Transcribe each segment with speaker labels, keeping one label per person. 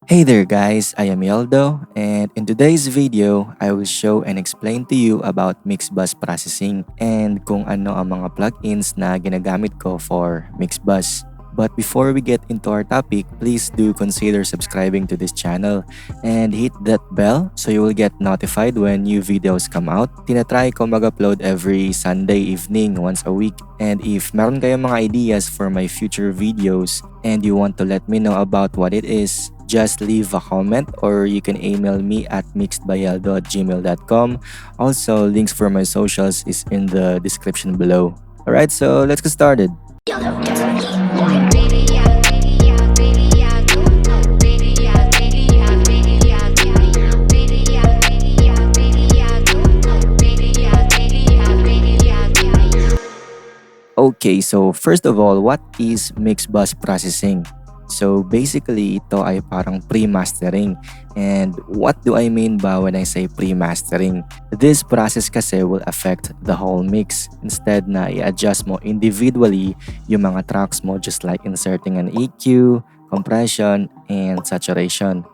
Speaker 1: Hey there guys, I am Yeldo, and in today's video, I will show and explain to you about mixed bus processing and kung ano ang mga plugins na ginagamit ko for mixed bus. But before we get into our topic, please do consider subscribing to this channel and hit that bell so you will get notified when new videos come out. Tinatry ko mag-upload every Sunday evening once a week. And if meron kayong mga ideas for my future videos and you want to let me know about what it is, just leave a comment or you can email me at mixedbyyeldo@gmail.com. Also, links for my socials is in the description below. Alright, so let's get started. Okay, so first of all, what is mixed bus processing? So basically, ito ay parang pre-mastering. And what do I mean ba when I say pre-mastering? This process kasi will affect the whole mix. Instead na i-adjust mo individually yung mga tracks mo just like inserting an EQ, compression, and saturation.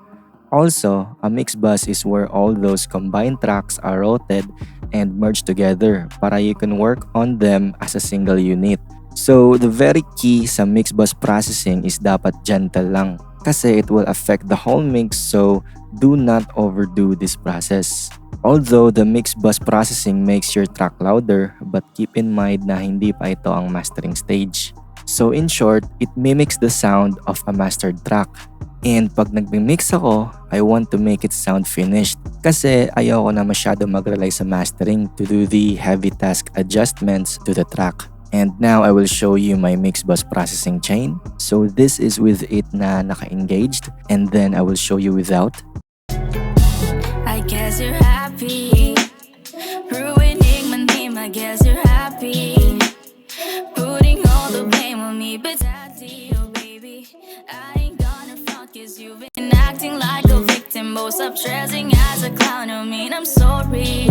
Speaker 1: Also, a mix bus is where all those combined tracks are routed and merged together para you can work on them as a single unit. So, the very key sa mix bus processing is dapat gentle lang kasi it will affect the whole mix, so do not overdo this process. Although the mix bus processing makes your track louder, but keep in mind na hindi pa ito ang mastering stage. So in short, it mimics the sound of a mastered track. And pag nagmi-mix ako, I want to make it sound finished kasi ayoko na masyado mag-rely sa mastering to do the heavy task adjustments to the track. And now I will show you my mix bus processing chain. So this is with it na naka-engaged, and then I will show you without.
Speaker 2: I guess you're happy, ruining my name. I guess you're happy, putting all the blame on me, but daddy, oh baby, I ain't gonna front 'cause you've been acting like a victim, most up dressing as a clown. I mean, I'm sorry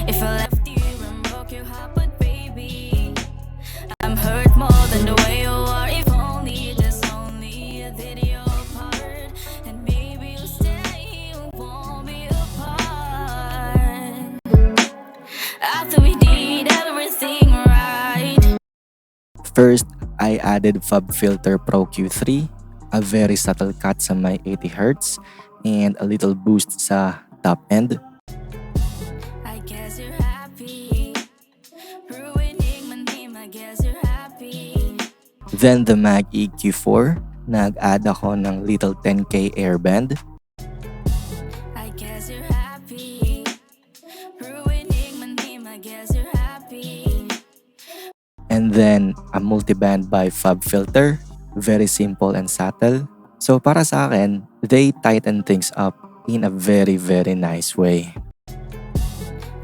Speaker 2: if I left you and broke your heart, but baby, I'm hurt more than the way you are. If only, just only a video apart, and maybe you'll stay, you won't be apart. After we did everything right.
Speaker 1: First, I added Fab Filter Pro Q3, a very subtle cut sa my 80Hz, and a little boost sa top end.
Speaker 2: I guess you're happy, ruining my name. I guess you're happy.
Speaker 1: Then the Mag EQ4, nag-add ako ng little 10K airband.
Speaker 2: I guess you're happy, ruining my name. I guess you're happy.
Speaker 1: And then a multiband by Fab Filter, very simple and subtle. So para sa akin, they tighten things up in a very nice way.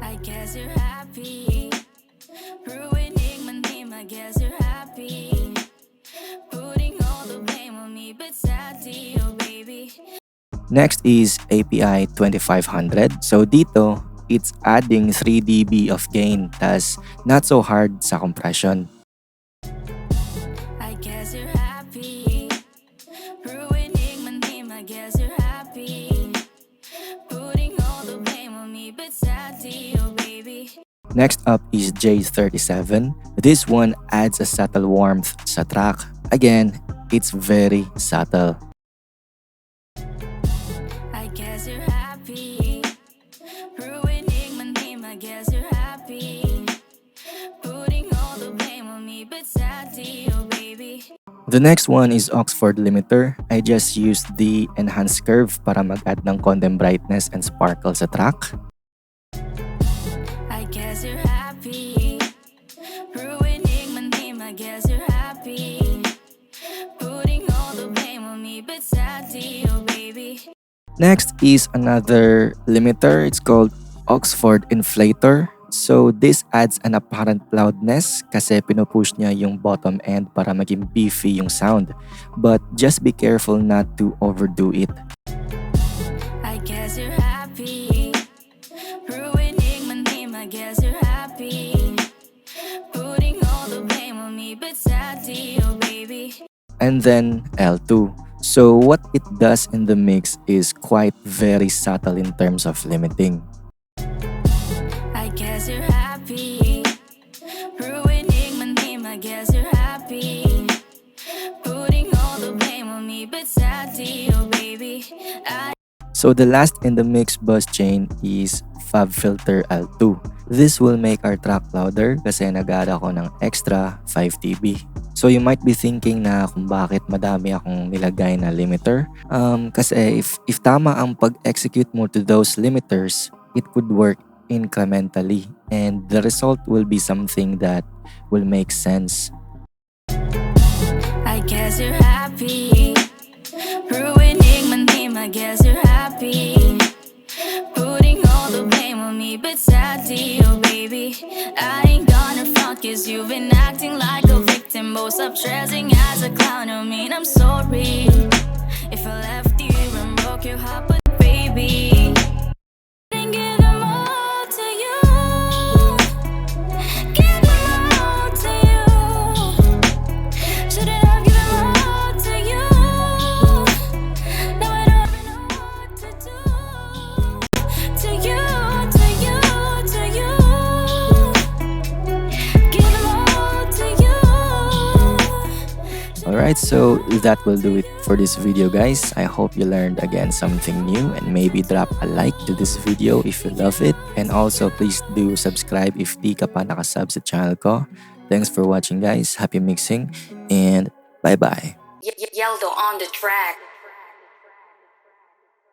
Speaker 2: I guess you're happy, ruining my name. I guess you're happy, putting all the blame on me, but sadly, oh baby.
Speaker 1: Next is API 2500. So dito, it's adding 3 dB of gain, tas not so hard sa compression.
Speaker 2: I guess you're happy, ruining my name. I guess you're happy, putting all the blame on me, but sadly, oh baby.
Speaker 1: Next up is J37. This one adds a subtle warmth sa track. Again, it's very subtle.
Speaker 2: I guess you're happy, ruining my name. I guess you're happy, putting all the blame on me, but sadly, oh baby.
Speaker 1: The next one is Oxford Limiter. I just used the enhanced curve para mag-add ng konting brightness and sparkle sa track.
Speaker 2: I guess you're happy, ruining my name. I guess you're happy, putting all the blame on me, but sadly, oh baby.
Speaker 1: Next is another limiter. It's called Oxford Inflator. So this adds an apparent loudness kasi pinupush niya yung bottom end para maging beefy yung sound. But just be careful not to overdo it.
Speaker 2: I guess you're happy, ruining my name. I guess you're happy, putting all the blame on me, but sadly, oh baby.
Speaker 1: And then L2. So what it does in the mix is quite very subtle in terms of limiting.
Speaker 2: I guess you're happy. Ruining my name, I guess you're happy. Putting all the blame on me, but sadly, oh baby,
Speaker 1: So the last in the mix bus chain is Fab Filter L2. This will make our track louder kasi nag-add ako ng extra 5 dB. So you might be thinking na kung bakit madami akong nilagay na limiter. Kasi if tama ang pag-execute mo to those limiters, it could work incrementally and the result will be something that will make sense.
Speaker 2: I guess you're happy. Ruining my name, I guess you're happy. Putting all the blame on me, but sadly, oh baby, I ain't gonna front, cause you've been acting like a victim. Both up dressing as a clown, I mean, I'm sorry if I left you and broke your heart, but baby, didn't give them all to you. Give them all to you. Shouldn't have given all to you. Now I don't even know what to do. To you, to you, to you. Give them all to you.
Speaker 1: Alright, so that will do it for this video, guys. I hope you learned again something new and maybe drop a like to this video if you love it. And also, please do subscribe if di ka pa nakasub sa channel ko. Thanks for watching, guys. Happy mixing and bye-bye.
Speaker 2: Yeldo on the track.